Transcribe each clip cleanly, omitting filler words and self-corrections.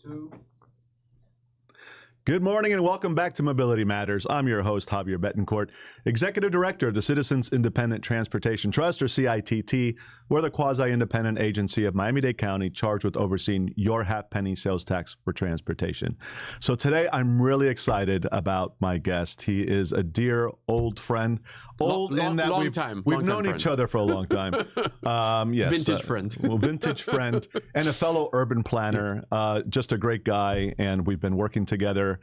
2. Good morning and welcome back to Mobility Matters. I'm your host, Javier Betancourt, Executive Director of the Citizens Independent Transportation Trust, or CITT. We're the quasi-independent agency of Miami-Dade County charged with overseeing your half-penny sales tax for transportation. So today I'm really excited about my guest. He is a dear old friend. Old in that we've known each other for a long time. Yes, vintage friend. Well, vintage friend and a fellow urban planner. Just a great guy, and we've been working together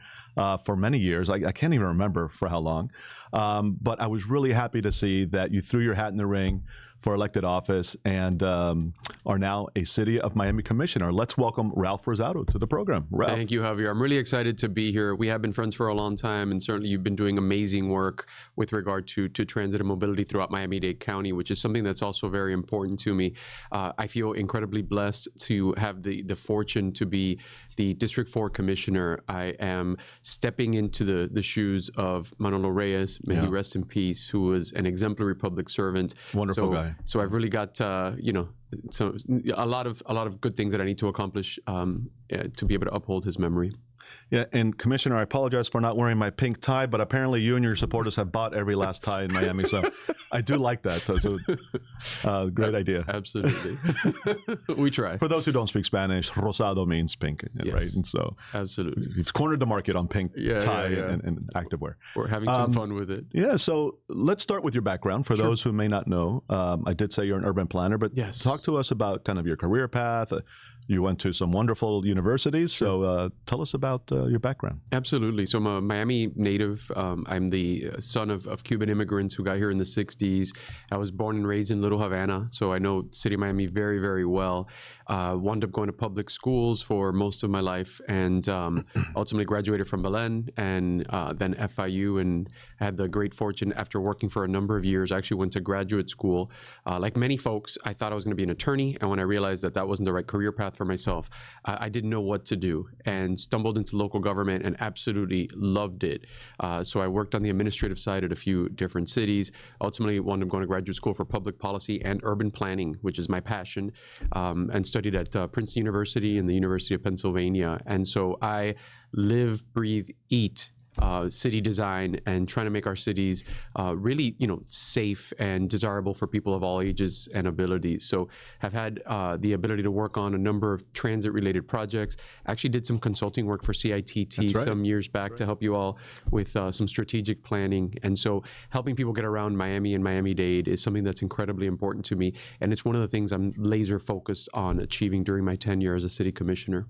for many years. I can't even remember for how long. But I was really happy to see that you threw your hat in the ring for elected office and are now a City of Miami Commissioner. Let's welcome Ralph Rosado to the program. Ralph. Thank you, Javier. I'm really excited to be here. We have been friends for a long time, and certainly you've been doing amazing work with regard to transit and mobility throughout Miami-Dade County, which is something that's also very important to me. I feel incredibly blessed to have the fortune to be the District 4 Commissioner. I am stepping into the shoes of Manolo Reyes, may he rest in peace, who was an exemplary public servant. Wonderful guy. So I've really got, so a lot of good things that I need to accomplish to be able to uphold his memory. Yeah, and Commissioner, I apologize for not wearing my pink tie, but apparently you and your supporters have bought every last tie in Miami, so I do like that. So great idea. Absolutely. We try. For those who don't speak Spanish, rosado means pink, yes, right? And so absolutely, you've cornered the market on pink tie and activewear. We're having some fun with it. Yeah, so let's start with your background. For those who may not know, I did say you're an urban planner, but talk to us about kind of your career path. You went to some wonderful universities, so tell us about your background. Absolutely. So I'm a Miami native. I'm the son of Cuban immigrants who got here in the 60s. I was born and raised in Little Havana, so I know City of Miami very, very well. Wound up going to public schools for most of my life and ultimately graduated from Belen and then FIU, and had the great fortune after working for a number of years. I actually went to graduate school. Like many folks, I thought I was going to be an attorney, and when I realized that wasn't the right career path for myself, I didn't know what to do and stumbled into local government and absolutely loved it. So I worked on the administrative side at a few different cities. Ultimately wound up going to graduate school for public policy and urban planning, which is my passion, and studied at Princeton University and the University of Pennsylvania. And so I live, breathe, eat city design and trying to make our cities really, safe and desirable for people of all ages and abilities. So have had the ability to work on a number of transit-related projects. Actually did some consulting work for CITT some years back to help you all with some strategic planning. And so helping people get around Miami and Miami-Dade is something that's incredibly important to me. And it's one of the things I'm laser focused on achieving during my tenure as a city commissioner.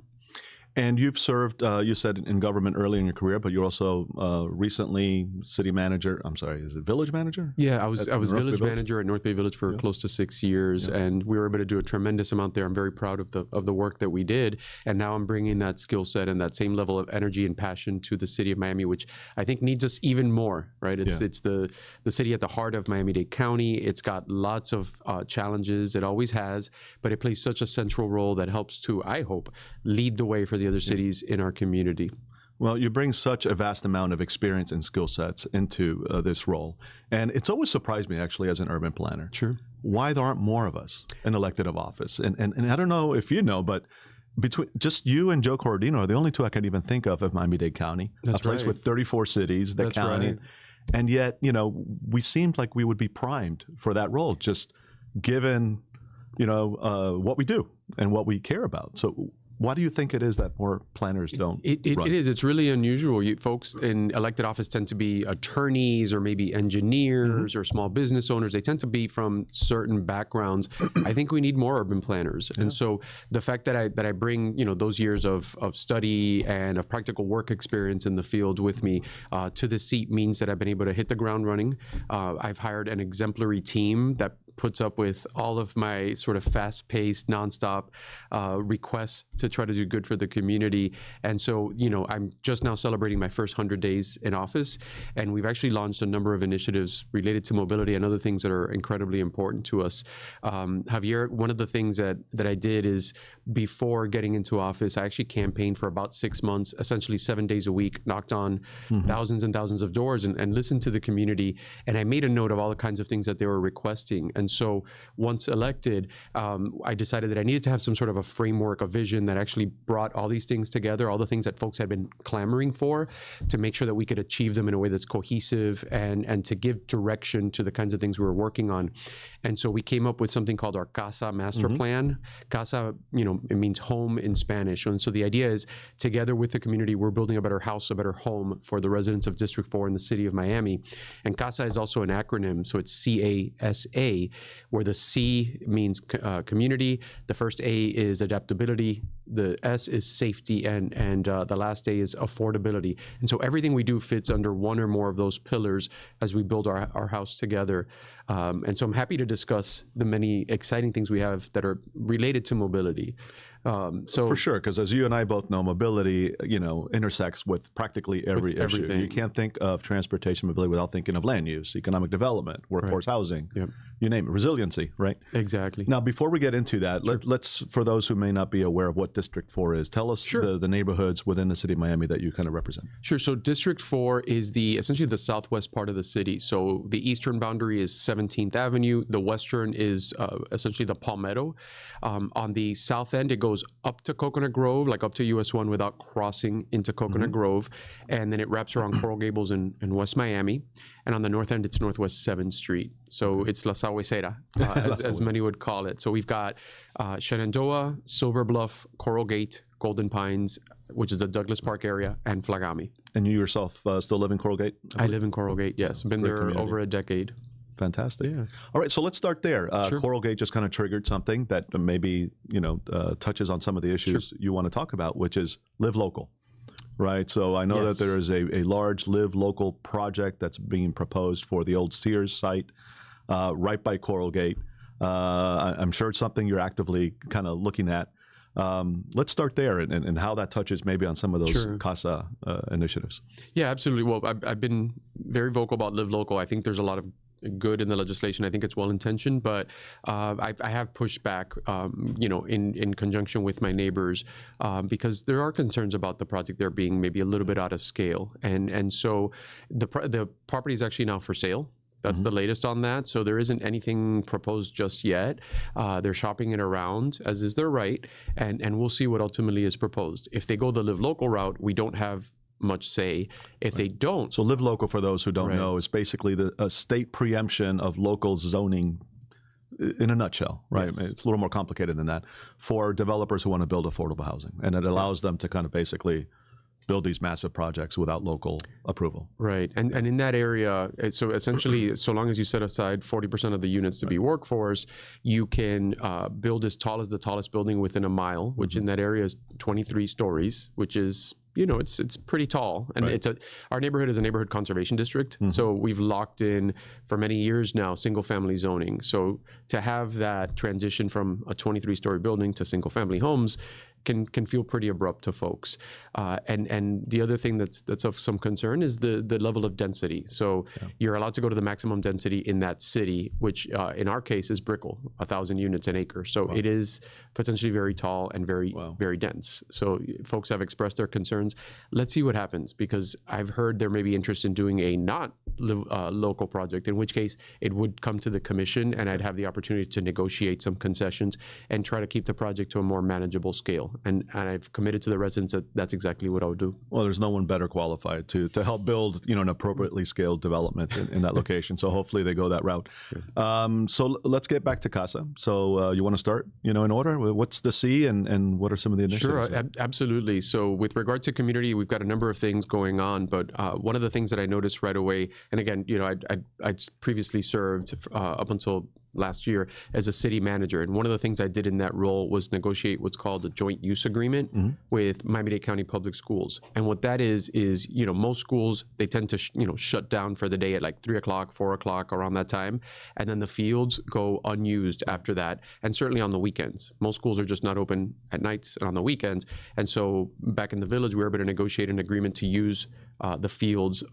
And you've served, you said, in government early in your career, but you're also recently city manager. I'm sorry, is it village manager? Yeah, I was village manager at North Bay Village for close to 6 years, and we were able to do a tremendous amount there. I'm very proud of the work that we did, and now I'm bringing that skill set and that same level of energy and passion to the city of Miami, which I think needs us even more. Right? It's the city at the heart of Miami-Dade County. It's got lots of challenges. It always has, but it plays such a central role that helps to, I hope, lead the way for the other cities in our community. Well, you bring such a vast amount of experience and skill sets into this role. And it's always surprised me, actually, as an urban planner, why there aren't more of us in elected of office. And I don't know if you know, but between just you and Joe Corradino are the only two I can even think of Miami-Dade County, a place with 34 cities, the county. And yet, we seemed like we would be primed for that role, just given, what we do and what we care about. So why do you think it is that more planners don't run? It is. It's really unusual. Folks in elected office tend to be attorneys or maybe engineers or small business owners. They tend to be from certain backgrounds. I think we need more urban planners. And so the fact that I bring those years of study and of practical work experience in the field with me to the seat means that I've been able to hit the ground running. I've hired an exemplary team that puts up with all of my sort of fast-paced, nonstop requests to try to do good for the community. And so, I'm just now celebrating my first 100 days in office, and we've actually launched a number of initiatives related to mobility and other things that are incredibly important to us. Javier, one of the things that I did is before getting into office, I actually campaigned for about 6 months, essentially 7 days a week, knocked on thousands and thousands of doors and listened to the community. And I made a note of all the kinds of things that they were requesting. And And so once elected, I decided that I needed to have some sort of a framework, a vision that actually brought all these things together, all the things that folks had been clamoring for, to make sure that we could achieve them in a way that's cohesive and to give direction to the kinds of things we were working on. And so we came up with something called our CASA master plan. CASA, it means home in Spanish. And so the idea is, together with the community, we're building a better house, a better home for the residents of District 4 in the city of Miami. And CASA is also an acronym, so it's CASA, where the C means community, the first A is adaptability, the S is safety, and the last A is affordability. And so everything we do fits under one or more of those pillars as we build our house together. And so I'm happy to discuss the many exciting things we have that are related to mobility. For sure, because as you and I both know, mobility, intersects with practically every issue. everything. You can't think of transportation mobility without thinking of land use, economic development, workforce housing, you name it, resiliency, right? Exactly. Now, before we get into that, let's, for those who may not be aware of what District 4 is, tell us the neighborhoods within the city of Miami that you kind of represent. Sure. So District 4 is essentially the southwest part of the city. So the eastern boundary is 17th Avenue. The western is essentially the Palmetto. On the south end, it goes up to Coconut Grove, like up to US 1 without crossing into Coconut Grove. And then it wraps around Coral Gables in West Miami. And on the north end, it's Northwest 7th Street. So it's La Sahuesera, as many would call it. So we've got Shenandoah, Silver Bluff, Coral Gate, Golden Pines, which is the Douglas Park area, and Flagami. And you yourself still live in Coral Gate? I live in Coral Gate, yes. Been there community. Over a decade. Fantastic. Yeah. All right, so let's start there. Coral Gate just kind of triggered something that maybe touches on some of the issues you want to talk about, which is live local, right? So I know that there is a large live local project that's being proposed for the old Sears site right by Coral Gate. I'm sure it's something you're actively kind of looking at. Let's start there and how that touches maybe on some of those CASA initiatives. Yeah, absolutely. Well, I've been very vocal about live local. I think there's a lot of good in the legislation. I think it's well-intentioned, but I have pushed back, in conjunction with my neighbors, because there are concerns about the project there being maybe a little bit out of scale. And so the property is actually now for sale. That's the latest on that. So there isn't anything proposed just yet. They're shopping it around, as is their right, and we'll see what ultimately is proposed. If they go the live local route, we don't have much say. If they don't... So live local, for those who don't know, is basically a state preemption of local zoning in a nutshell, right? Yes. It's a little more complicated than that for developers who want to build affordable housing. And it allows them to kind of basically build these massive projects without local approval. Right. And in that area, so essentially, so long as you set aside 40% of the units to be workforce, you can build as tall as the tallest building within a mile, which in that area is 23 stories, which is, it's pretty tall. And our neighborhood is a neighborhood conservation district. So we've locked in for many years now single family zoning. So to have that transition from a 23-story building to single family homes can feel pretty abrupt to folks. And the other thing that's of some concern is the level of density. So you're allowed to go to the maximum density in that city, which in our case is Brickell, 1,000 units an acre. So it is potentially very tall and very, very dense. So folks have expressed their concerns. Let's see what happens, because I've heard there may be interest in doing a not local project, in which case it would come to the commission and I'd have the opportunity to negotiate some concessions and try to keep the project to a more manageable scale. And I've committed to the residents that that's exactly what I would do. Well, there's no one better qualified to help build, an appropriately scaled development in that location. So hopefully they go that route. So let's get back to CASA. So you want to start, in order? What's the C and what are some of the initiatives? Sure, absolutely. So with regard to community, we've got a number of things going on, but one of the things that I noticed right away, and again, I'd previously served up until last year as a city manager. And one of the things I did in that role was negotiate what's called a joint use agreement with Miami-Dade County Public Schools. And what that is, most schools, they tend to, shut down for the day at like 3 o'clock, 4 o'clock, around that time. And then the fields go unused after that. And certainly on the weekends. Most schools are just not open at nights and on the weekends. And so back in the village, we were able to negotiate an agreement to use the fields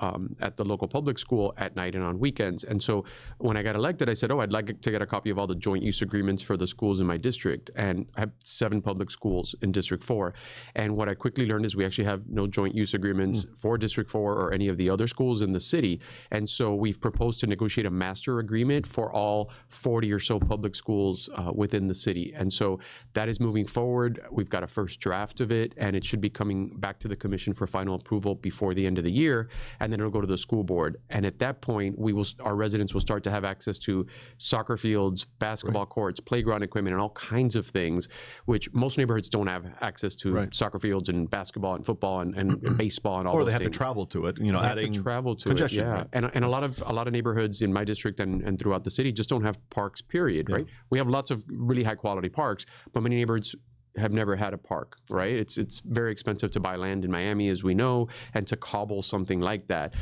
at the local public school at night and on weekends. And so when I got elected, I said, I'd like to get a copy of all the joint use agreements for the schools in my district, and I have 7 public schools in District 4. And what I quickly learned is we actually have no joint use agreements for District 4 or any of the other schools in the city. And so we've proposed to negotiate a master agreement for all 40 or so public schools within the city. And so that is moving forward. We've got a first draft of it, and it should be coming back to the commission for final approval before the end of the year. And then it'll go to the school board. And at that point, our residents will start to have access to soccer fields, basketball courts, playground equipment, and all kinds of things, which most neighborhoods don't have access to. Soccer fields and basketball and football and baseball and all. Or those they have things. to travel to it. They have to travel to it. Yeah, and a lot of neighborhoods in my district and throughout the city just don't have parks. Period. Right. We have lots of really high quality parks, but many neighborhoods have never had a park, right? It's very expensive to buy land in Miami, as we know, and to cobble something like that.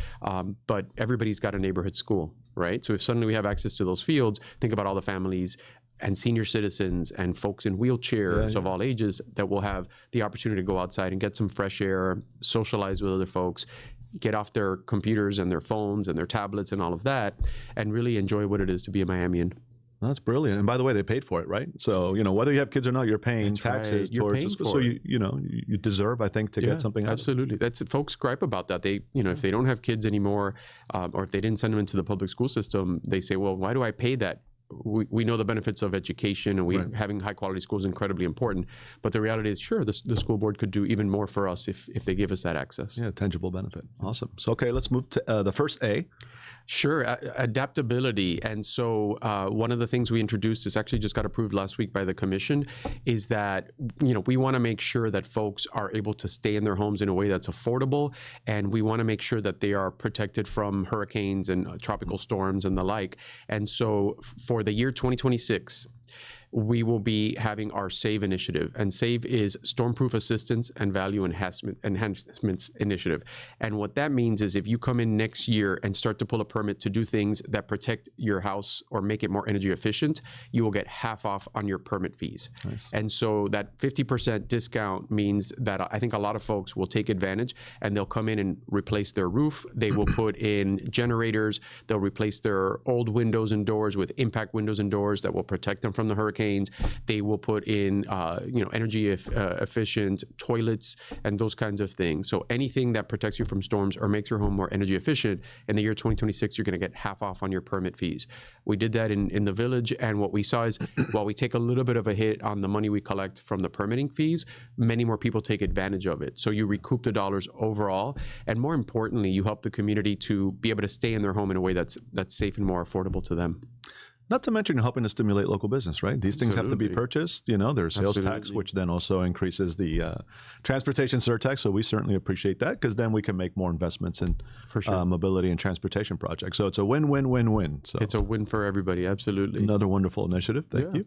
But everybody's got a neighborhood school, right? So if suddenly we have access to those fields, think about all the families and senior citizens and folks in wheelchairs of all ages that will have the opportunity to go outside and get some fresh air, socialize with other folks, get off their computers and their phones and their tablets and all of that, and really enjoy what it is to be a Miamian. That's brilliant. And by the way, they paid for it, right? So, whether you have kids or not, you're paying taxes towards school. So you deserve, I think, to get something out of it. Absolutely. That's folks gripe about that. They, if they don't have kids anymore, or if they didn't send them into the public school system, they say, well, why do I pay that? We know the benefits of education, and having high quality schools is incredibly important. But the reality is, sure, the school board could do even more for us if they give us that access. Yeah, tangible benefit. Awesome. So, okay, let's move to the first A. Sure, adaptability. And so one of the things we introduced, is actually just got approved last week by the commission, is that we want to make sure that folks are able to stay in their homes in a way that's affordable, and we want to make sure that they are protected from hurricanes and tropical storms and the like. And so for the year 2026, we will be having our SAVE initiative. And SAVE is Stormproof Assistance and Value Enhancements Initiative. And what that means is if you come in next year and start to pull a permit to do things that protect your house or make it more energy efficient, you will get half off on your permit fees. Nice. And so that 50% discount means that I think a lot of folks will take advantage, and they'll come in and replace their roof. They will put in generators. They'll replace their old windows and doors with impact windows and doors that will protect them from the hurricane. They will put in, energy efficient toilets and those kinds of things. So anything that protects you from storms or makes your home more energy efficient, in the year 2026, you're going to get half off on your permit fees. We did that in the village, and what we saw is while we take a little bit of a hit on the money we collect from the permitting fees, many more people take advantage of it. So you recoup the dollars overall, and more importantly, you help the community to be able to stay in their home in a way that's safe and more affordable to them. Not to mention helping to stimulate local business, right? These things have to be purchased. There's sales tax, which then also increases the transportation surtax. So we certainly appreciate that, because then we can make more investments in mobility and transportation projects. So it's a win-win-win-win. So it's a win for everybody. Absolutely. Another wonderful initiative. Thank you.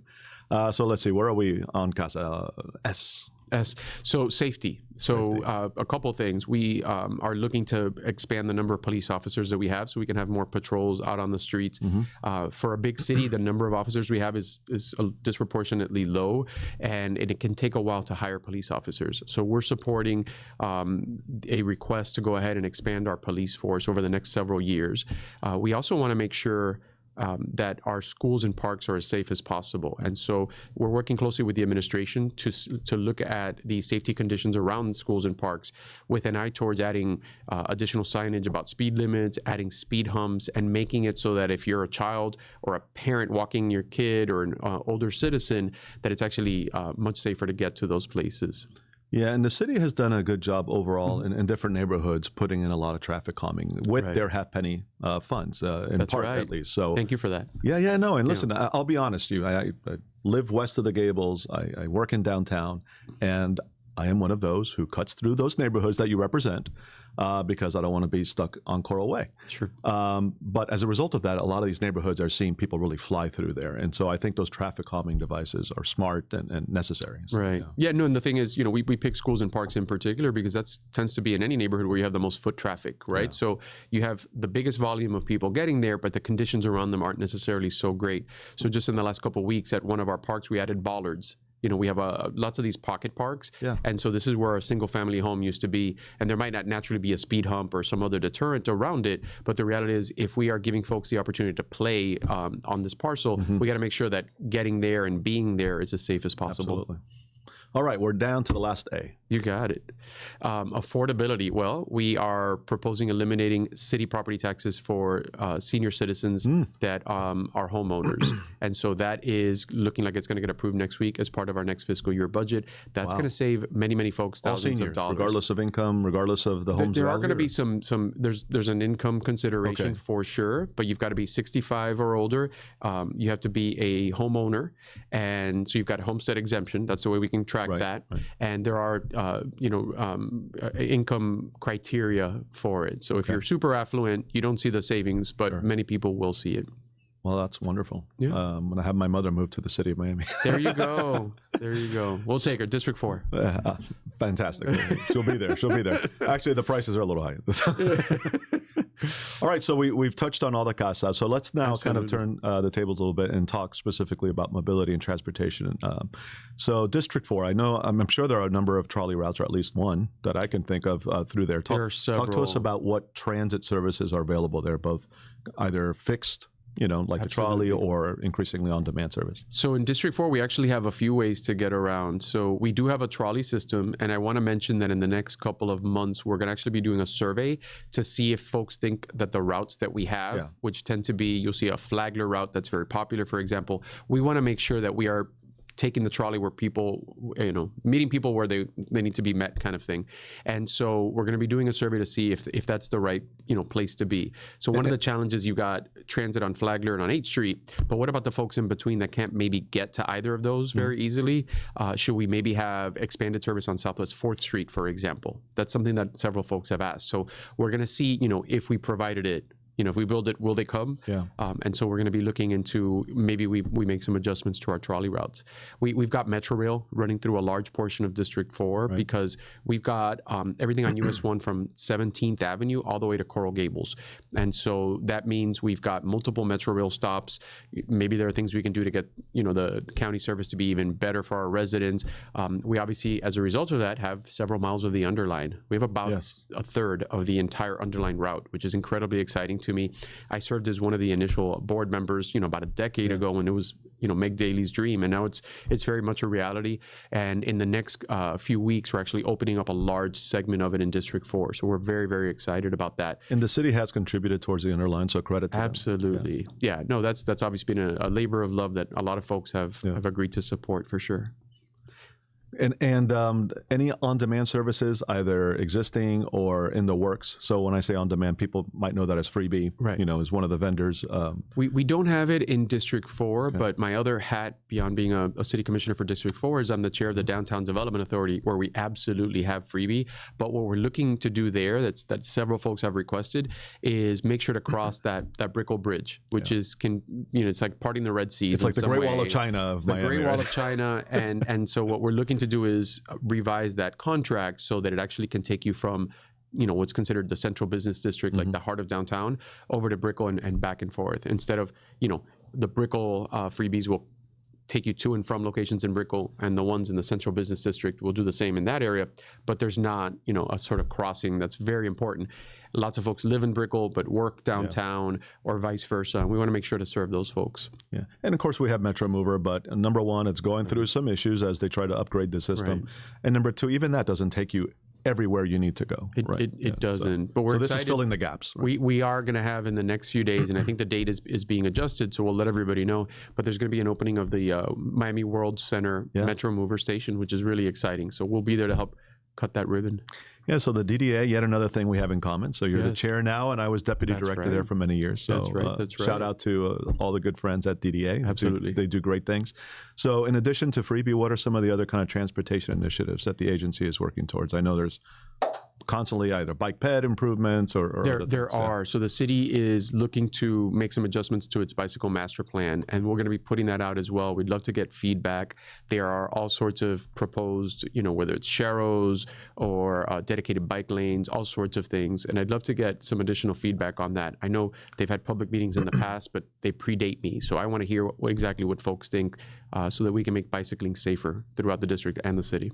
So let's see. Where are we on CASA? S. So safety. So a couple of things. We are looking to expand the number of police officers that we have, so we can have more patrols out on the streets. For a big city, the number of officers we have is disproportionately low, and it can take a while to hire police officers. So we're supporting a request to go ahead and expand our police force over the next several years. We also want to make sure that our schools and parks are as safe as possible. And so we're working closely with the administration to look at the safety conditions around schools and parks with an eye towards adding additional signage about speed limits, adding speed humps, and making it so that if you're a child or a parent walking your kid or an older citizen, that it's actually much safer to get to those places. Yeah, and the city has done a good job overall in different neighborhoods, putting in a lot of traffic calming with their half-penny funds, in part at least. So thank you for that. No, and listen, I'll be honest with you. I live west of the Gables. I work in downtown, and I am one of those who cuts through those neighborhoods that you represent, because I don't want to be stuck on Coral Way. Sure. But as a result of that, a lot of these neighborhoods are seeing people really fly through there. And so I think those traffic calming devices are smart and necessary. So, right. Yeah, no, and the thing is, we pick schools and parks in particular because that tends to be in any neighborhood where you have the most foot traffic, right? Yeah. So you have the biggest volume of people getting there, but the conditions around them aren't necessarily so great. So just in the last couple of weeks at one of our parks, we added bollards we have lots of these pocket parks. Yeah. And so this is where a single family home used to be. And there might not naturally be a speed hump or some other deterrent around it. But the reality is, if we are giving folks the opportunity to play on this parcel, we got to make sure that getting there and being there is as safe as possible. Absolutely. All right, we're down to the last A. You got it. Affordability. Well, we are proposing eliminating city property taxes for senior citizens that are homeowners. And so that is looking like it's going to get approved next week as part of our next fiscal year budget. That's going to save many, many folks thousands of dollars. Regardless of income, regardless of the home's There are value, going to be some there's an income consideration for sure, but you've got to be 65 or older. You have to be a homeowner. And so you've got a homestead exemption. That's the way we can track that. Right. And there are income criteria for it. So if you're super affluent, you don't see the savings, but many people will see it. Well, that's wonderful. Yeah. I'm going to have my mother move to the city of Miami. There you go. There you go. We'll take her. District 4. Fantastic. She'll be there. She'll be there. Actually, the prices are a little high. All right. So we've touched on all the CASA. So let's now kind of turn the tables a little bit and talk specifically about mobility and transportation. So District 4, I'm sure there are a number of trolley routes, or at least one that I can think of through there. There are several. Talk to us about what transit services are available there, both either fixed, like a trolley, or increasingly on-demand service. So in District 4, we actually have a few ways to get around. So we do have a trolley system, and I want to mention that in the next couple of months, we're going to actually be doing a survey to see if folks think that the routes that we have, which tend to be, you'll see a Flagler route that's very popular, for example, we want to make sure that we are taking the trolley where people, meeting people where they need to be met, kind of thing. And so we're going to be doing a survey to see if that's the right, place to be. So one of the challenges, you got transit on Flagler and on 8th Street, but what about the folks in between that can't maybe get to either of those very easily? Should we maybe have expanded service on Southwest 4th Street, for example? That's something that several folks have asked. So we're going to see, if we provided it, if we build it, will they come? Yeah. And so we're going to be looking into maybe we make some adjustments to our trolley routes. We've got Metro Rail running through a large portion of District 4 because we've got everything on US 1 from 17th Avenue all the way to Coral Gables. And so that means we've got multiple Metro Rail stops. Maybe there are things we can do to get, the county service to be even better for our residents. We obviously, as a result of that, have several miles of the underline. We have about a third of the entire underline route, which is incredibly exciting to me. I served as one of the initial board members, about a decade ago, when it was, Meg Daly's dream, and now it's very much a reality. And in the next few weeks, we're actually opening up a large segment of it in District 4. So we're very, very excited about that. And the city has contributed towards the underline, so credit to them. Absolutely. Yeah. No, that's obviously been a labor of love that a lot of folks have agreed to support, for sure. And any on-demand services, either existing or in the works? So when I say on-demand, people might know that as Freebie, is one of the vendors. We don't have it in District 4, but my other hat, beyond being a city commissioner for District 4, is I'm the chair of the Downtown Development Authority, where we absolutely have Freebie. But what we're looking to do there, that several folks have requested, is make sure to cross that Brickell Bridge, which is it's like parting the Red Sea. It's like the Great Wall of China of Miami. The Great Wall of China, and so what we're looking to do is revise that contract so that it actually can take you from what's considered the central business district, like the heart of downtown, over to Brickell and back and forth. Instead of the Brickell freebies will take you to and from locations in Brickell, and the ones in the central business district will do the same in that area, but there's not a sort of crossing that's very important. Lots of folks live in Brickell but work downtown, or vice versa. We want to make sure to serve those folks. Yeah, and of course we have Metro Mover, but number one, it's going through some issues as they try to upgrade the system, and number two, even that doesn't take you everywhere you need to go. It doesn't. But we're excited. This is filling the gaps. We are going to have in the next few days, and I think the date is being adjusted, so we'll let everybody know. But there's going to be an opening of the Miami World Center Metro Mover station, which is really exciting. So we'll be there to help cut that ribbon. Yeah, so the DDA, yet another thing we have in common. So you're the chair now, and I was deputy director there for many years. So that's right. Shout out to all the good friends at DDA. Absolutely. They do great things. So in addition to Freebie, what are some of the other kind of transportation initiatives that the agency is working towards? I know there's constantly either bike ped improvements or there are. So the city is looking to make some adjustments to its bicycle master plan, and we're going to be putting that out as well. We'd love to get feedback. There are all sorts of proposed, whether it's sharrows or dedicated bike lanes, all sorts of things. And I'd love to get some additional feedback on that. I know they've had public meetings in the past, but they predate me. So I want to hear exactly what folks think so that we can make bicycling safer throughout the district and the city.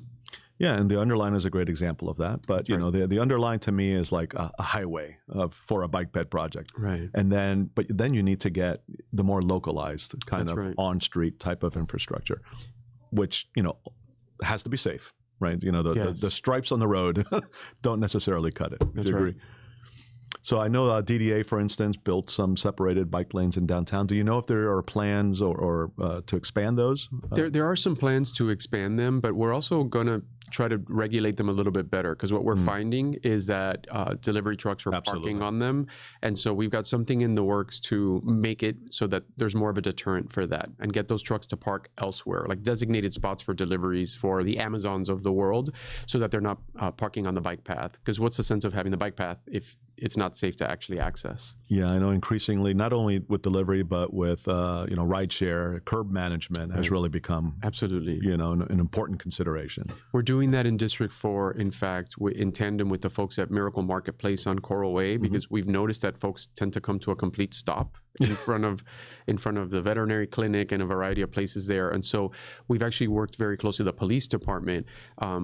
Yeah, and the Underline is a great example of that. But the Underline to me is like a highway for a bike ped project. Right. And then you need to get the more localized kind of on-street type of infrastructure, which has to be safe, right? The stripes on the road don't necessarily cut it. That's Do you agree? right. So I know DDA, for instance, built some separated bike lanes in downtown. Do you know if there are plans or to expand those? There are some plans to expand them, but we're also going to try to regulate them a little bit better, because what we're finding is that delivery trucks are parking on them. And so we've got something in the works to make it so that there's more of a deterrent for that and get those trucks to park elsewhere, like designated spots for deliveries for the Amazons of the world, so that they're not parking on the bike path. Because what's the sense of having the bike path if it's not safe to actually access? Yeah, I know increasingly, not only with delivery, but with rideshare, curb management has really become absolutely an important consideration. We're doing that in District 4, in fact, in tandem with the folks at Miracle Marketplace on Coral Way, because we've noticed that folks tend to come to a complete stop in front of the veterinary clinic and a variety of places there. And so we've actually worked very closely with the police department.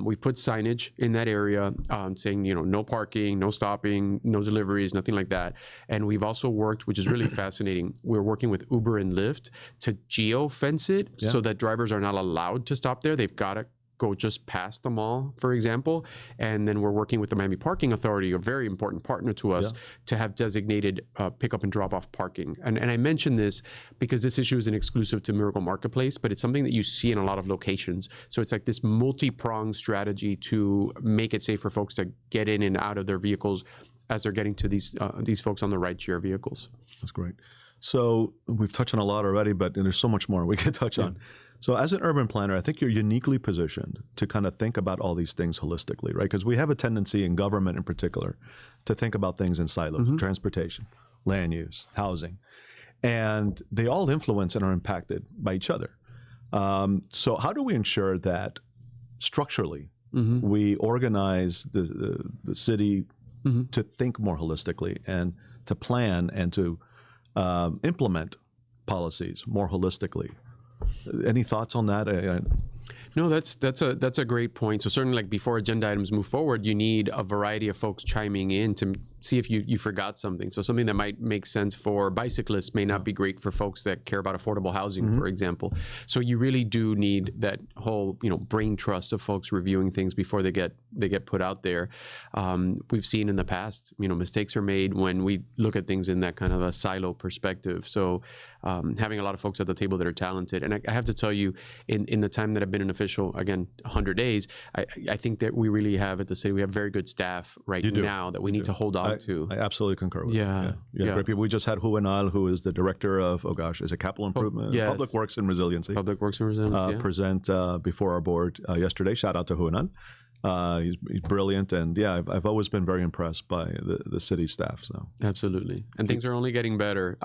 We put signage in that area saying, no parking, no stopping, no deliveries, nothing like that. And we've also worked, which is really fascinating, we're working with Uber and Lyft to geo-fence it so that drivers are not allowed to stop there. They've got to go just past the mall, for example. And then we're working with the Miami Parking Authority, a very important partner to us, to have designated pickup and drop-off parking. And I mention this because this issue isn't exclusive to Miracle Marketplace, but it's something that you see in a lot of locations. So it's like this multi-pronged strategy to make it safe for folks to get in and out of their vehicles as they're getting to these folks on the rideshare vehicles. That's great. So we've touched on a lot already, but there's so much more we could touch on. So as an urban planner, I think you're uniquely positioned to kind of think about all these things holistically, right? Because we have a tendency in government in particular to think about things in silos, transportation, land use, housing, and they all influence and are impacted by each other. So how do we ensure that structurally we organize the city to think more holistically and to plan and to implement policies more holistically? Any thoughts on that? No, that's a great point. So certainly, like before agenda items move forward, you need a variety of folks chiming in to see if you forgot something. So something that might make sense for bicyclists may not be great for folks that care about affordable housing, for example. So you really do need that whole brain trust of folks reviewing things before they get put out there. We've seen in the past, mistakes are made when we look at things in that kind of a silo perspective. So having a lot of folks at the table that are talented, and I have to tell you, in the time that I've been an official, again, 100 days, I think that we really have at the city, we have very good staff now that we need to hold on to. I absolutely concur with that. Yeah. Great people. We just had Juvenal, who is the director of, is it Capital Improvement? Public Works and Resiliency. Public Works and Resiliency, present before our board yesterday. Shout out to Juvenal. He's brilliant, and I've always been very impressed by the city staff. So absolutely, and things are only getting better.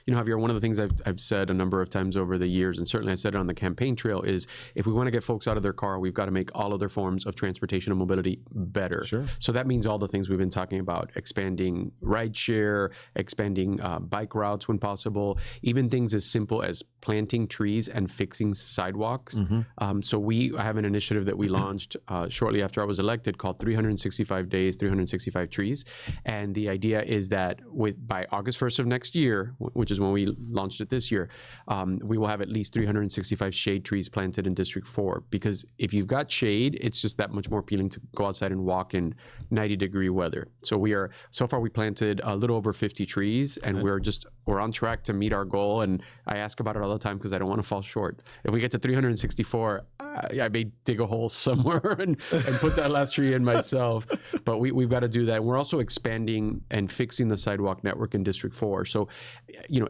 Javier, one of the things I've said a number of times over the years, and certainly I said it on the campaign trail, is if we want to get folks out of their car, we've got to make all other forms of transportation and mobility better. Sure. So that means all the things we've been talking about: expanding rideshare, expanding bike routes when possible, even things as simple as planting trees and fixing sidewalks. So we have an initiative that we launched shortly after I was elected called 365 Days, 365 Trees. And the idea is that by August 1st of next year, which is when we launched it this year, we will have at least 365 shade trees planted in District 4. Because if you've got shade, it's just that much more appealing to go outside and walk in 90-degree weather. So so far we planted a little over 50 trees, and we're on track to meet our goal. And I ask about it all the time because I don't want to fall short. If we get to 364, I may dig a hole somewhere and put that last tree in myself. But we've got to do that. We're also expanding and fixing the sidewalk network in District 4. So,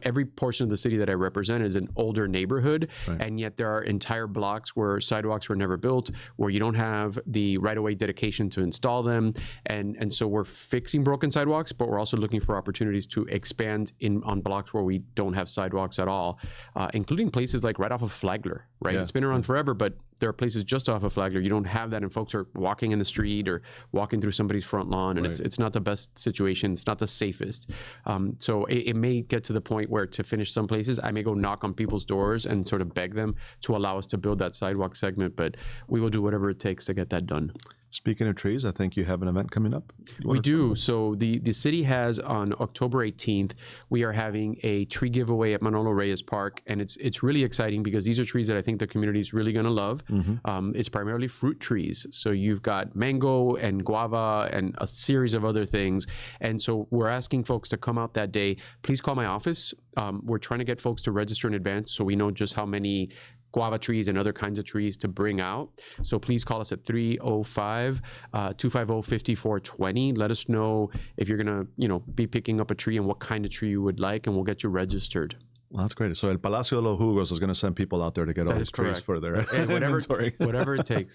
every portion of the city that I represent is an older neighborhood, and yet there are entire blocks where sidewalks were never built, where you don't have the right-of-way dedication to install them. And so we're fixing broken sidewalks, but we're also looking for opportunities to expand on blocks where we don't have sidewalks at all, including places like right off of Flagler, right? Yeah. It's been around forever, but there are places just off of Flagler. You don't have that, and folks are walking in the street or walking through somebody's front lawn, and it's not the best situation. It's not the safest. So it may get to the point where, to finish some places, I may go knock on people's doors and sort of beg them to allow us to build that sidewalk segment, but we will do whatever it takes to get that done. Speaking of trees, I think you have an event coming up. We do. So the city has, on October 18th, we are having a tree giveaway at Manolo Reyes Park, and it's really exciting because these are trees that I think the community is really going to love. It's primarily fruit trees. So you've got mango and guava and a series of other things. And so we're asking folks to come out that day. Please call my office. We're trying to get folks to register in advance so we know just how many guava trees and other kinds of trees to bring out. So please call us at 305-250-5420. Let us know if you're going to, be picking up a tree and what kind of tree you would like, and we'll get you registered. Well, that's great. So El Palacio de los Jugos is going to send people out there to get all these trees for their inventory. Whatever it takes.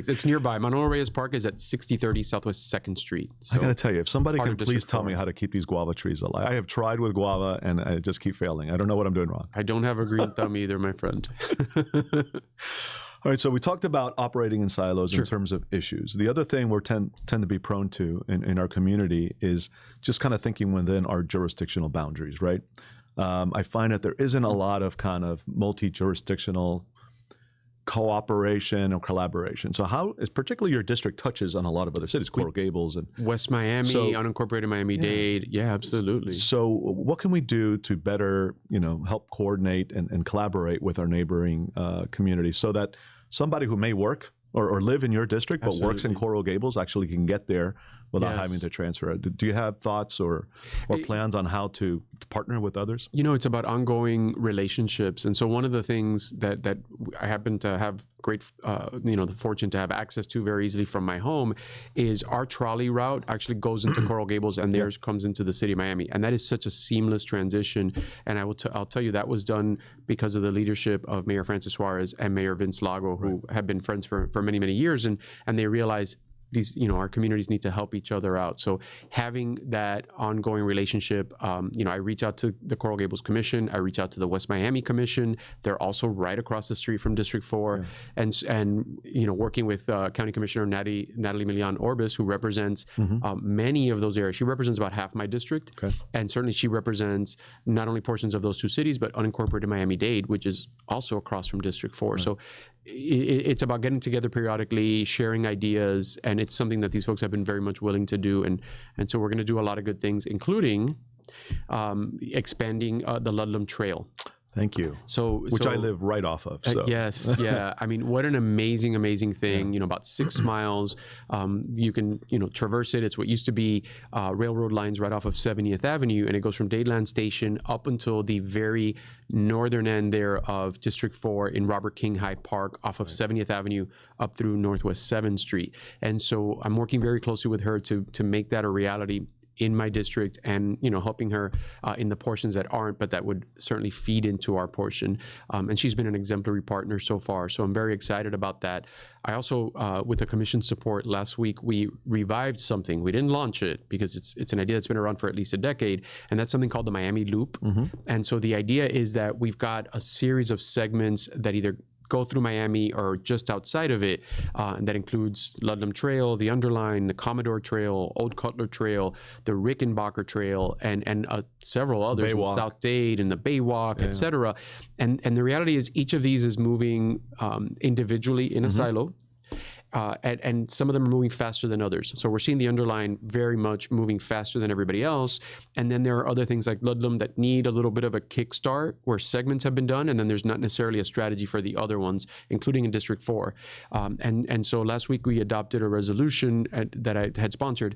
It's nearby. Manolo Reyes Park is at 6030 Southwest 2nd Street. So I got to tell you, if somebody can please tell me how to keep these guava trees alive. I have tried with guava, and I just keep failing. I don't know what I'm doing wrong. I don't have a green thumb either, my friend. All right, so we talked about operating in silos in terms of issues. The other thing we tend to be prone to in our community is just kind of thinking within our jurisdictional boundaries, right? I find that there isn't a lot of kind of multi-jurisdictional cooperation or collaboration. So how, particularly your district touches on a lot of other cities, Coral Gables and West Miami, unincorporated Miami-Dade. Yeah, absolutely. So what can we do to better, help coordinate and collaborate with our neighboring communities so that somebody who may work or live in your district but works in Coral Gables actually can get there without having to transfer? Do you have thoughts or plans on how to partner with others? It's about ongoing relationships. And so one of the things that I happen to have great, the fortune to have access to very easily from my home is our trolley route actually goes into Coral Gables, and theirs comes into the city of Miami. And that is such a seamless transition. And I'll tell you, that was done because of the leadership of Mayor Francis Suarez and Mayor Vince Lago, who have been friends for many, many years. And they realized these, our communities need to help each other out. So having that ongoing relationship, I reach out to the Coral Gables Commission. I reach out to the West Miami Commission. They're also right across the street from District 4. Yeah. And working with County Commissioner Natalie Milian Orbis, who represents many of those areas. She represents about half my district. Okay. And certainly she represents not only portions of those two cities, but unincorporated Miami-Dade, which is also across from District 4. Right. So it's about getting together periodically, sharing ideas, and it's something that these folks have been very much willing to do. And so we're going to do a lot of good things, including expanding the Ludlam Trail. Thank you. Which I live right off of. So. Yes. Yeah. I mean, what an amazing, amazing thing. About 6 miles. You can, traverse it. It's what used to be railroad lines right off of 70th Avenue. And it goes from Dadeland Station up until the very northern end there of District 4 in Robert King High Park off of 70th Avenue up through Northwest 7th Street. And so I'm working very closely with her to make that a reality in my district, and helping her in the portions that aren't, but that would certainly feed into our portion. And she's been an exemplary partner so far, so I'm very excited about that. I also, with the commission support, last week we revived something. We didn't launch it because it's an idea that's been around for at least a decade, and that's something called the Miami Loop. And so the idea is that we've got a series of segments that either go through Miami or just outside of it. And that includes Ludlam Trail, the Underline, the Commodore Trail, Old Cutler Trail, the Rickenbacker Trail, and several others, in South Dade and the Baywalk, et cetera. And the reality is each of these is moving individually in a silo. and some of them are moving faster than others. So we're seeing the underline very much moving faster than everybody else. And then there are other things like Ludlam that need a little bit of a kickstart where segments have been done, and then there's not necessarily a strategy for the other ones, including in District 4. And so last week we adopted a resolution that I had sponsored,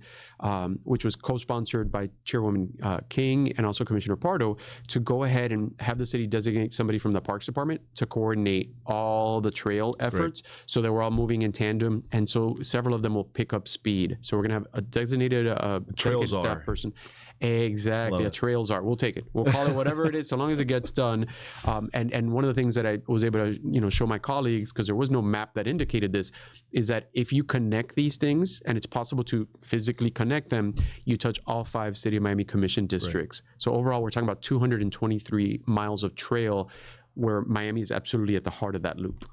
which was co-sponsored by Chairwoman King and also Commissioner Pardo, to go ahead and have the city designate somebody from the Parks Department to coordinate all the trail efforts so that we're all moving in tandem. And so several of them will pick up speed. So we're going to have a designated trail staff person. Exactly. A trail czar. We'll take it. We'll call it whatever it is, so long as it gets done. And one of the things that I was able to show my colleagues, because there was no map that indicated this, is that if you connect these things, and it's possible to physically connect them, you touch all 5 City of Miami Commission districts. So overall, we're talking about 223 miles of trail where Miami is absolutely at the heart of that loop.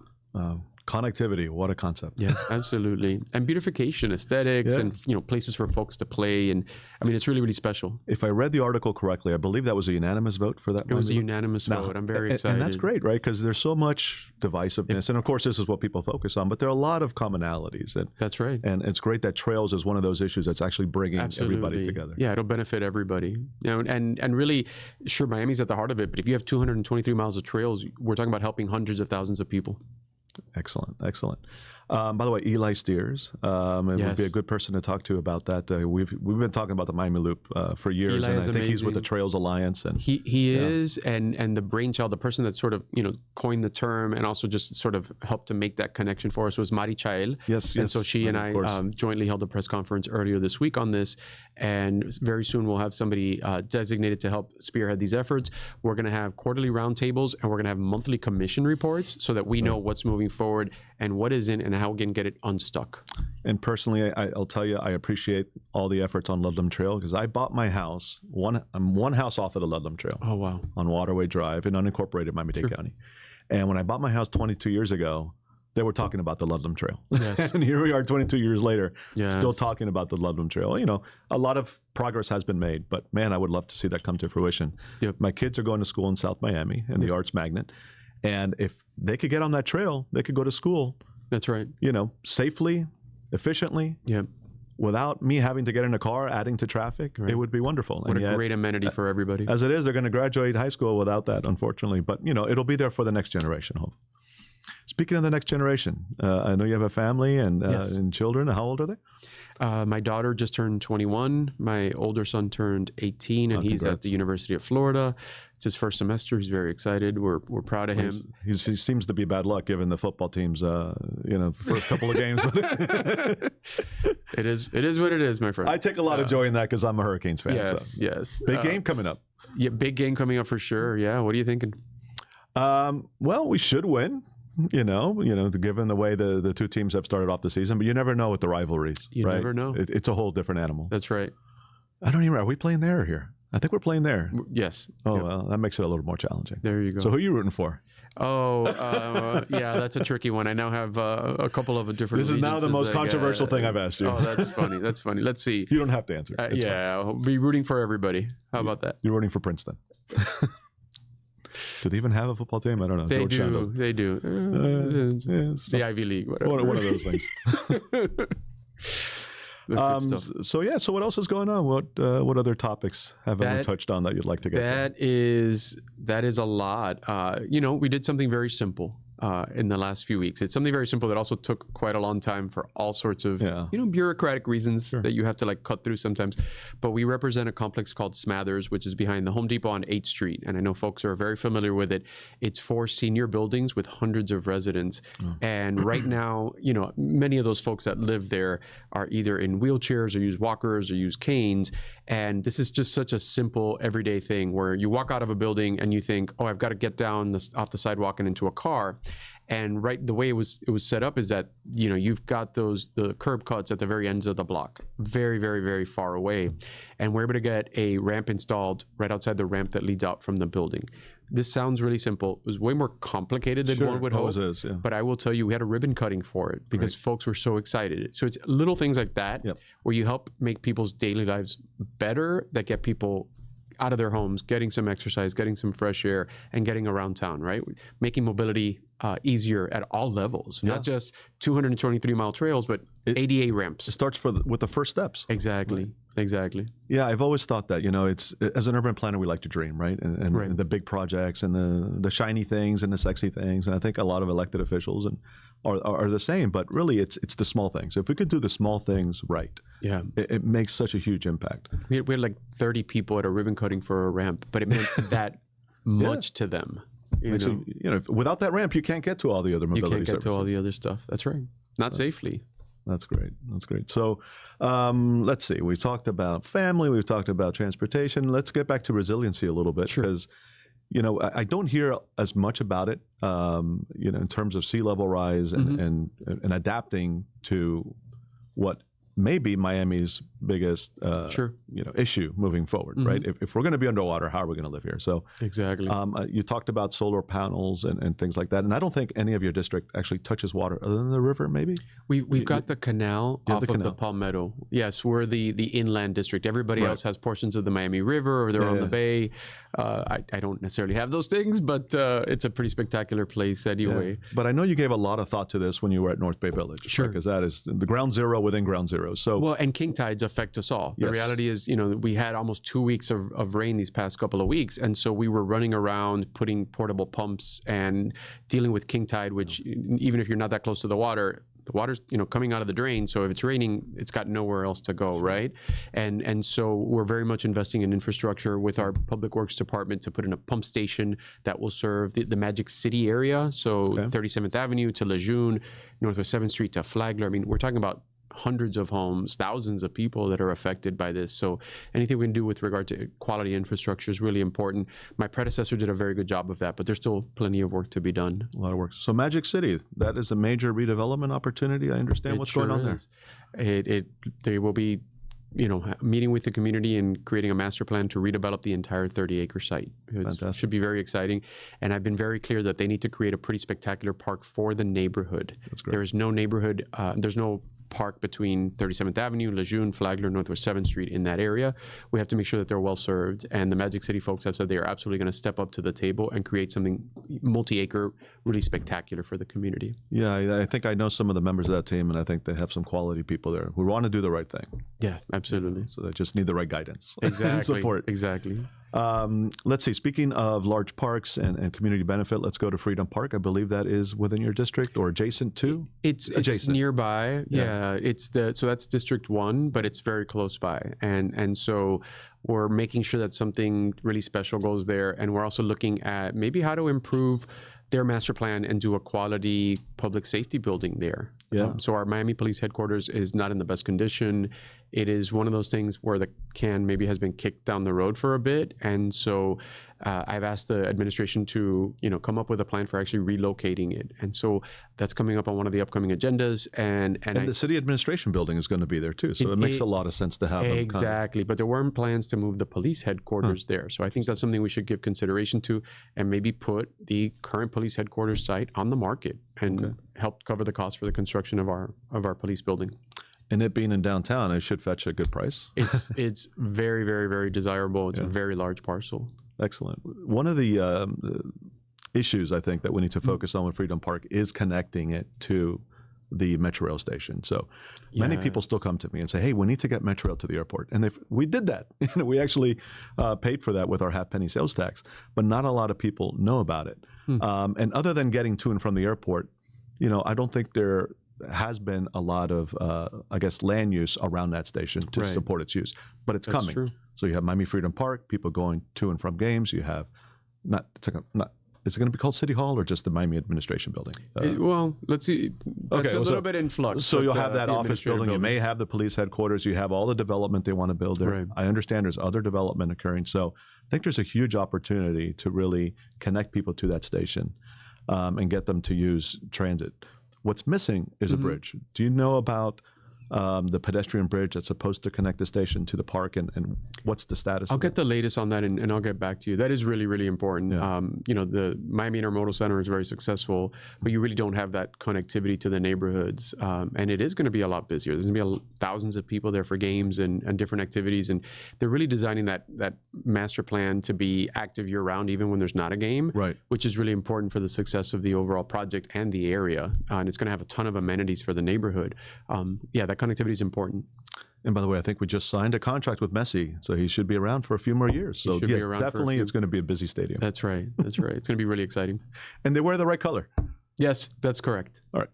Connectivity, what a concept. Yeah, absolutely. And beautification, aesthetics, and places for folks to play. And I mean, it's really, really special. If I read the article correctly, I believe that was a unanimous vote for that. It was a unanimous vote. I'm very excited. And that's great, right? Because there's so much divisiveness. And of course, this is what people focus on, but there are a lot of commonalities. And that's right. And it's great that trails is one of those issues that's actually bringing everybody together. Yeah, it'll benefit everybody. And really, sure, Miami's at the heart of it, but if you have 223 miles of trails, we're talking about helping hundreds of thousands of people. Excellent, excellent. By the way, Eli Steers would be a good person to talk to about that. We've been talking about the Miami Loop for years, Eli and I think amazing. He's with the Trails Alliance. And he is, and the brainchild, the person that sort of coined the term and also just sort of helped to make that connection for us was Mari Chael. Yes. And so she and I jointly held a press conference earlier this week on this, and very soon we'll have somebody designated to help spearhead these efforts. We're going to have quarterly roundtables, and we're going to have monthly commission reports so that we know what's moving forward and what isn't, and how we can get it unstuck. And personally, I'll tell you, I appreciate all the efforts on Ludlam Trail, because I bought my house, one house off of the Ludlam Trail. Oh, wow. On Waterway Drive in unincorporated Miami-Dade County. And when I bought my house 22 years ago, they were talking about the Ludlam Trail. Yes. And here we are 22 years later, still talking about the Ludlam Trail. A lot of progress has been made, but man, I would love to see that come to fruition. Yep. My kids are going to school in South Miami in the Arts Magnet. And if they could get on that trail, they could go to school. That's right. Safely, efficiently. Yep. Without me having to get in a car, adding to traffic. It would be wonderful. What a great amenity for everybody. As it is, they're going to graduate high school without that, unfortunately. But, it'll be there for the next generation, hopefully. Speaking of the next generation, I know you have a family and children. How old are they? My daughter just turned 21. My older son turned 18, and he's at the University of Florida. It's his first semester. He's very excited. We're proud of him. He seems to be bad luck given the football team's first couple of games. It is what it is, my friend. I take a lot of joy in that because I'm a Hurricanes fan. Yes. Big game coming up. Yeah, big game coming up for sure. Yeah. What are you thinking? Well, we should win. Given the way the two teams have started off the season, but you never know with the rivalries. You never know. It's a whole different animal. That's right. I don't even know. Are we playing there or here? I think we're playing there. Yes. Oh, well, that makes it a little more challenging. There you go. So who are you rooting for? Oh, yeah, that's a tricky one. I now have a couple of different. This is now the most controversial thing I've asked you. Oh, that's funny. That's funny. Let's see. You don't have to answer. I'll be rooting for everybody. How about that? You're rooting for Princeton. Do they even have a football team? I don't know. They do. The Ivy League, whatever. One of those things. So what else is going on? What other topics haven't we touched on that you'd like to get to? That is a lot. We did something very simple in the last few weeks. It's something very simple that also took quite a long time for all sorts of bureaucratic reasons that you have to cut through sometimes. But we represent a complex called Smathers, which is behind the Home Depot on 8th Street. And I know folks are very familiar with it. It's 4 senior buildings with hundreds of residents. And right now, many of those folks that live there are either in wheelchairs or use walkers or use canes. And this is just such a simple everyday thing where you walk out of a building and you think, oh, I've got to get down off the sidewalk and into a car. And the way it was set up is that, you've got the curb cuts at the very ends of the block, very, very, very far away. And we're able to get a ramp installed right outside the ramp that leads out from the building. This sounds really simple. It was way more complicated than one would hope. Always is, yeah. But I will tell you, we had a ribbon cutting for it because folks were so excited. So it's little things like that where you help make people's daily lives better that get people out of their homes, getting some exercise, getting some fresh air, and getting around town, right? Making mobility easier at all levels, not just 223-mile trails, but ADA ramps. It starts with the first steps. Exactly. Right. Exactly. Yeah, I've always thought that, it's as an urban planner, we like to dream, right? And the big projects and the shiny things and the sexy things. And I think a lot of elected officials are the same, but really it's the small things. If we could do the small things right, it makes such a huge impact. We had like 30 people at a ribbon cutting for a ramp, but it meant that much to them. Without that ramp, you can't get to all the other mobility services. You can't get to all the other stuff. That's right. Not safely. That's great. That's great. So let's see. We've talked about family. We've talked about transportation. Let's get back to resiliency a little bit because, I don't hear as much about it, in terms of sea level rise and adapting to what may be Miami's biggest issue moving forward, right? If we're going to be underwater, how are we going to live here? So exactly. You talked about solar panels and things like that, and I don't think any of your district actually touches water other than the river, maybe? We've got the canal off of the Palmetto. Yes, we're the inland district. Everybody else has portions of the Miami River or they're on the bay. I don't necessarily have those things, but it's a pretty spectacular place anyway. Yeah. But I know you gave a lot of thought to this when you were at North Bay Village. Sure. Because that is the ground zero within ground zero. So well, and king tides affect us all. The reality is, we had almost 2 weeks of rain these past couple of weeks. And so we were running around putting portable pumps and dealing with king tide, which even if you're not that close to the water's, coming out of the drain. So if it's raining, it's got nowhere else to go, right? And so we're very much investing in infrastructure with our public works department to put in a pump station that will serve the Magic City area. So 37th Avenue to Lejeune, Northwest 7th Street to Flagler. I mean, we're talking about hundreds of homes, thousands of people that are affected by this. So anything we can do with regard to quality infrastructure is really important. My predecessor did a very good job of that, but there's still plenty of work to be done. A lot of work. So Magic City, that is a major redevelopment opportunity. I understand what's going on there. They will be, meeting with the community and creating a master plan to redevelop the entire 30-acre site. It should be very exciting. And I've been very clear that they need to create a pretty spectacular park for the neighborhood. That's great. There is no neighborhood, there's no park between 37th Avenue, Lejeune, Flagler, Northwest 7th Street in that area. We have to make sure that they're well served. And the Magic City folks have said they are absolutely going to step up to the table and create something multi-acre, really spectacular for the community. Yeah, I think I know some of the members of that team, and I think they have some quality people there who want to do the right thing. Yeah, absolutely. So they just need the right guidance and support. Exactly. Let's see. Speaking of large parks and community benefit, let's go to Freedom Park. I believe that is within your district or adjacent to? It's nearby. Yeah. So that's District 1, but it's very close by. And so we're making sure that something really special goes there. And we're also looking at maybe how to improve their master plan and do a quality public safety building there. Yeah. So our Miami Police Headquarters is not in the best condition. It is one of those things where the can maybe has been kicked down the road for a bit. And so I've asked the administration to, come up with a plan for actually relocating it. And so that's coming up on one of the upcoming agendas. And the city administration building is going to be there too. So it makes a lot of sense to have them. Exactly. But there weren't plans to move the police headquarters there. So I think that's something we should give consideration to and maybe put the current police headquarters site on the market and help cover the cost for the construction of our police building. And it being in downtown, it should fetch a good price. It's very, very, very desirable. It's a very large parcel. Excellent. One of the issues I think that we need to focus on with Freedom Park is connecting it to the Metro Rail station. So many people still come to me and say, hey, we need to get Metro Rail to the airport. And we did that. We actually paid for that with our half-penny sales tax. But not a lot of people know about it. And other than getting to and from the airport, I don't think there has been a lot of, land use around that station to support its use. But it's coming. True. So you have Miami Freedom Park, people going to and from games. You have is it going to be called City Hall or just the Miami Administration Building? Well, let's see. That's a little bit in flux. So you'll have that office building. You may have the police headquarters. You have all the development they want to build there. Right. I understand there's other development occurring. So I think there's a huge opportunity to really connect people to that station and get them to use transit. What's missing is a bridge. Do you know about the pedestrian bridge that's supposed to connect the station to the park, and what's the status? I'll get the latest on that, and I'll get back to you. That is really, really important. Yeah. The Miami Intermodal Center is very successful, but you really don't have that connectivity to the neighborhoods, and it is going to be a lot busier. There's going to be thousands of people there for games and different activities, and they're really designing that master plan to be active year-round, even when there's not a game, right? Which is really important for the success of the overall project and the area, and it's going to have a ton of amenities for the neighborhood. That connectivity is important. And by the way, I think we just signed a contract with Messi, so he should be around for a few more years. So yes, definitely it's going to be a busy stadium. That's right. That's right. It's going to be really exciting. And they wear the right color. Yes, that's correct. All right.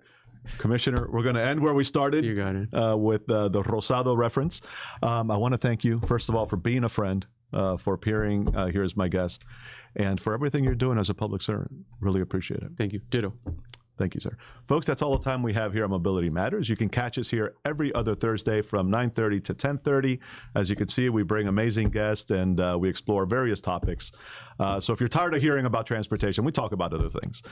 Commissioner, we're going to end where we started. You got it. With the Rosado reference. I want to thank you, first of all, for being a friend, for appearing here as my guest, and for everything you're doing as a public servant. Really appreciate it. Thank you. Ditto. Thank you, sir. Folks, that's all the time we have here on Mobility Matters. You can catch us here every other Thursday from 9:30 to 10:30. As you can see, we bring amazing guests and we explore various topics. So if you're tired of hearing about transportation, we talk about other things.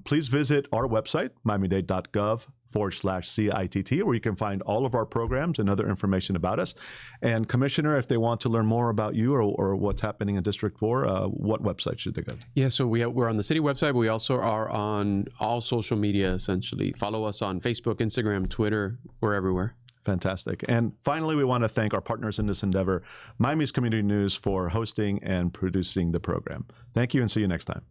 Please visit our website, miamidade.gov/CITT, where you can find all of our programs and other information about us. And Commissioner, if they want to learn more about you or what's happening in District 4, what website should they go to? Yeah, so we're on the city website, but we also are on all social media, essentially. Follow us on Facebook, Instagram, Twitter. We're everywhere. Fantastic. And finally, we want to thank our partners in this endeavor, Miami's Community News, for hosting and producing the program. Thank you, and see you next time.